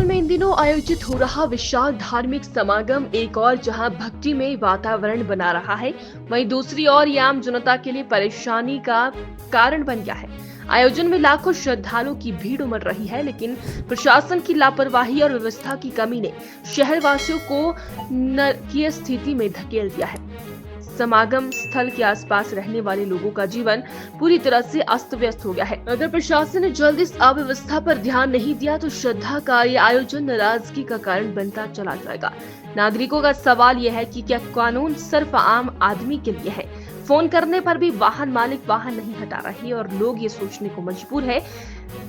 हिमाचल में इन दिनों आयोजित हो रहा विशाल धार्मिक समागम एक और जहां भक्तिमय वातावरण बना रहा है, वहीं दूसरी ओर ये आम जनता के लिए परेशानी का कारण बन गया है। आयोजन में लाखों श्रद्धालुओं की भीड़ उमड़ रही है, लेकिन प्रशासन की लापरवाही और व्यवस्था की कमी ने शहरवासियों को नरकीय स्थिति में धकेल दिया है। समागम स्थल के आसपास रहने वाले लोगों का जीवन पूरी तरह से अस्त व्यस्त हो गया है। अगर प्रशासन ने जल्द इस अव्यवस्था पर ध्यान नहीं दिया तो श्रद्धा का ये आयोजन नाराजगी का कारण बनता चला जाएगा। नागरिकों का सवाल यह है कि क्या कानून सिर्फ आम आदमी के लिए है? फोन करने पर भी वाहन मालिक वाहन नहीं हटा रहे और लोग ये सोचने को मजबूर है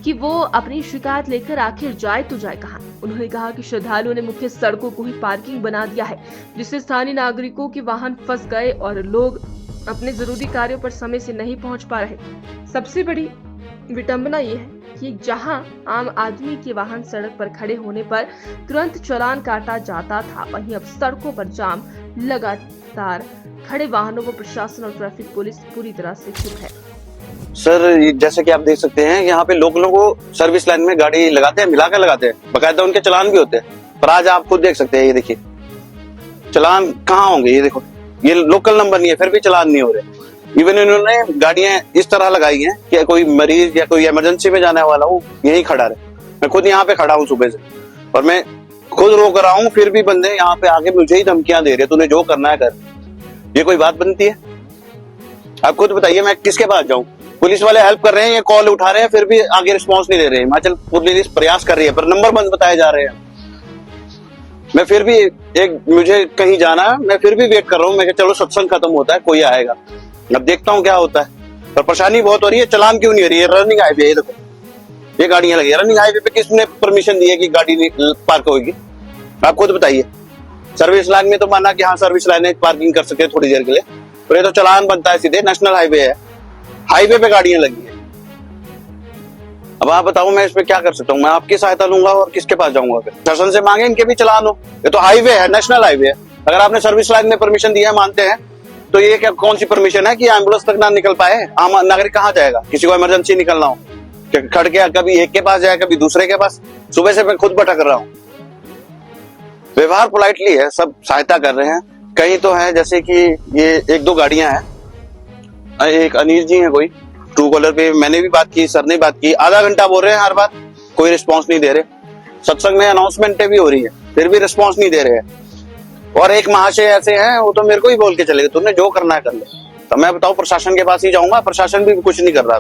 कि वो अपनी शिकायत लेकर आखिर जाए तो जाए कहां। उन्होंने कहा कि श्रद्धालुओं ने मुख्य सड़कों को ही पार्किंग बना दिया है, जिससे स्थानीय नागरिकों के वाहन फंस गए और लोग अपने जरूरी कार्यों पर समय से नहीं पहुंच पा रहे। सबसे बड़ी विडंबना ये है कि जहां आम आदमी के वाहन सड़क पर खड़े होने पर तुरंत चालान काटा जाता था, वहीं अब सड़कों पर जाम लगातार खड़े वाहनों को प्रशासन और ट्रैफिक पुलिस पूरी तरह से चुप है। सर, जैसे कि आप देख सकते हैं यहाँ पे लोगों को सर्विस लाइन में गाड़ी लगाते हैं, मिलाकर लगाते हैं, बकायदा उनके चालान भी होते हैं। पर आज आप खुद देख सकते हैं, ये देखिए चालान कहाँ होंगे। ये देखो, ये लोकल नंबर नहीं है, फिर भी चालान नहीं हो रहे। इवन इन्होंने गाड़ियां इस तरह लगाई हैं कि कोई मरीज या कोई इमरजेंसी में जाने वाला हो यही खड़ा रहे। मैं खुद यहाँ पे खड़ा हूँ सुबह से और मैं खुद रोक रहा हूँ, फिर भी बंदे यहाँ पे आके मुझे ही धमकियां दे रहे, तूने जो करना है कर। ये कोई बात बनती है? आप खुद बताइए, मैं किसके पास जाऊं? पुलिस वाले हेल्प कर रहे हैं, ये कॉल उठा रहे हैं, फिर भी आगे रिस्पांस नहीं दे रहे हैं। हिमाचल पुलिस प्रयास कर रही है पर नंबर बंद बताए जा रहे हैं। मैं फिर भी मुझे कहीं जाना है, मैं फिर भी वेट कर रहा हूँ। मैं चलो सत्संग खत्म होता है, कोई आएगा, अब देखता हूँ क्या होता है। पर परेशानी बहुत हो रही है। चालान क्यों नहीं हो रही है? रनिंग हाईवे, ये देखो ये गाड़ियां लगी है रनिंग हाईवे पे। किसने परमिशन दी है कि गाड़ी पार्क होगी? आप खुद बताइए। सर्विस लाइन में तो माना कि हाँ सर्विस लाइन पार्किंग कर सके थोड़ी देर के लिए, पर ये तो चालान बनता है सीधे। नेशनल हाईवे है, हाईवे पे गाड़ियां लगी है। अब आप बताओ मैं इसमें क्या कर सकता हूँ? मैं आपकी सहायता लूंगा और किसके पास जाऊंगा? फिर प्रशासन से मांगे, इनके भी चालान हो। ये तो हाईवे है, नेशनल हाईवे है। अगर आपने सर्विस लाइन में परमिशन दिया है, मानते हैं, तो ये क्या कौन सी परमिशन है कि एम्बुलेंस तक ना निकल पाए? आम नागरिक कहाँ जाएगा? किसी को इमरजेंसी निकलना हो, खड़ के कभी एक के पास जाए कभी दूसरे के पास। सुबह से मैं खुद भटक रहा हूँ। व्यवहार पोलाइटली है, सब सहायता कर रहे हैं। कहीं तो है जैसे कि ये एक दो गाड़ियां हैं, एक अनिल जी हैं, कोई ट्रू कॉलर पे मैंने भी बात की, सर ने बात की, आधा घंटा बोल रहे हैं हर बात, कोई रिस्पांस नहीं दे रहे। सत्संग में अनाउंसमेंट भी हो रही है, फिर भी रिस्पांस नहीं दे रहे हैं। और एक महाशय ऐसे हैं, वो तो मेरे को ही बोल के चले गए, तुमने जो करना है कर ले। तो मैं बताऊं प्रशासन के पास ही जाऊंगा, प्रशासन भी कुछ नहीं कर रहा।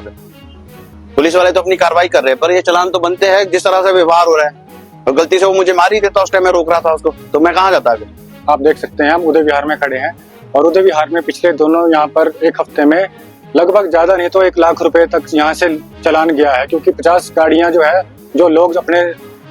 पुलिस वाले तो अपनी कार्रवाई कर रहे हैं, पर ये चालान तो बनते हैं। जिस तरह से व्यवहार हो रहा है, तो गलती से वो मुझे मार ही देता, उस टाइम मैं रोक रहा था उसको, तो मैं कहाँ जाता फिर? आप देख सकते हैं, हम उदय विहार में खड़े हैं और उदय विहार में पिछले दोनों यहाँ पर एक हफ्ते में लगभग ज्यादा नहीं तो 1 लाख रुपए तक यहाँ से चालान गया है। क्योंकि 50 गाड़ियां जो है, जो लोग अपने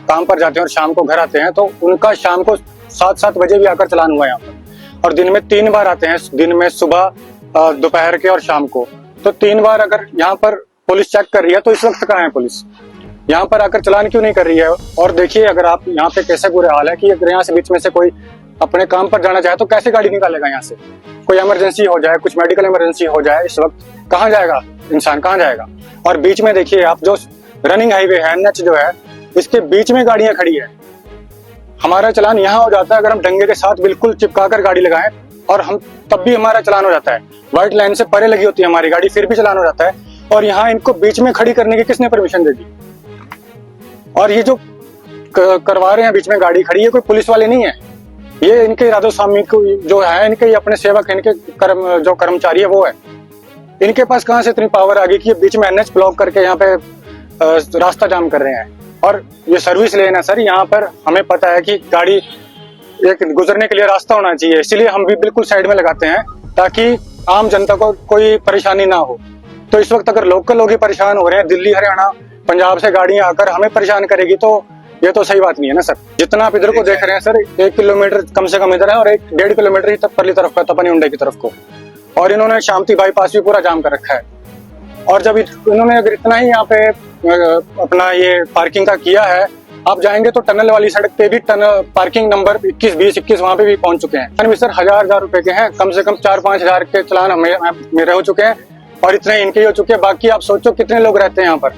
काम पर जाते हैं और शाम को घर आते हैं, तो उनका शाम को 7-7 बजे भी आकर चालान हुआ यहाँ पर। और दिन में 3 बार आते हैं, दिन में सुबह, दोपहर के और शाम को। तो 3 बार अगर यहाँ पर पुलिस चेक कर रही है, तो इस वक्त कहाँ है पुलिस? यहाँ पर आकर चालान क्यों नहीं कर रही है? और देखिए अगर आप यहाँ पे कैसे बुरे हाल है कि अगर यहाँ से बीच में से कोई अपने काम पर जाना चाहे तो कैसे गाड़ी निकालेगा? यहाँ से कोई इमरजेंसी हो जाए, कुछ मेडिकल इमरजेंसी हो जाए, इस वक्त कहाँ जाएगा इंसान, कहाँ जाएगा? और बीच में देखिए आप, जो रनिंग हाईवे है, एनएच जो है, इसके बीच में गाड़ियां खड़ी है। हमारा चालान यहाँ हो जाता है अगर हम डंगे के साथ बिल्कुल चिपका कर गाड़ी लगाएं, और हम तब भी हमारा चालान हो जाता है। व्हाइट लाइन से परे लगी होती है हमारी गाड़ी, फिर भी चालान हो जाता है। और यहाँ इनको बीच में खड़ी करने की किसने परमिशन दे दी? और ये जो करवा रहे हैं बीच में गाड़ी खड़ी है, कोई पुलिस वाले नहीं है, ये इनके राधो स्वामी को जो है, इनके अपने सेवक, इनके जो कर्मचारी है वो है। इनके पास कहाँ से इतनी पावर आ गई कि ये बीच में एनएच ब्लॉक करके यहाँ पे रास्ता जाम कर रहे हैं? और ये सर्विस लेन है सर, यहाँ पर हमें पता है कि गाड़ी एक गुजरने के लिए रास्ता होना चाहिए, इसीलिए हम भी बिल्कुल साइड में लगाते हैं ताकि आम जनता को कोई परेशानी ना हो। तो इस वक्त अगर लोकल लोग ही परेशान हो रहे हैं, दिल्ली, हरियाणा, पंजाब से गाड़ियां आकर हमें परेशान करेगी, तो ये तो सही बात नहीं है ना सर। जितना आप इधर को देख रहे हैं सर, 1 किलोमीटर कम से कम इधर है और 1-1.5 किलोमीटर ही परली तरफ का, तपनी उंडे की तरफ को। और इन्होंने शांति बाईपास भी पूरा जाम कर रखा है। और जब इन्होंने अगर इतना ही यहाँ पे अपना ये पार्किंग का किया है, आप जाएंगे तो टनल वाली सड़क पे भी पार्किंग नंबर 21, 20, 21 वहां पे भी पहुंच चुके हैं। सर 1000 रुपए के हैं, कम से कम 4-5 हजार के चालान मेरे हो चुके हैं और इतने इनके हो चुके हैं। बाकी आप सोचो कितने लोग रहते हैं यहाँ पर,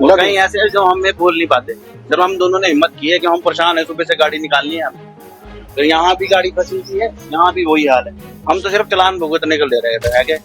और कहीं ऐसे है जो हमें बोल नहीं पाते। जब हम दोनों ने हिम्मत की है कि हम परेशान है, सुबह से गाड़ी निकालनी है हमें, तो यहाँ भी गाड़ी फंसी हुई है, यहाँ भी वही हाल है। हम तो सिर्फ चालान भुगतने को ले रहे थे, है क्या?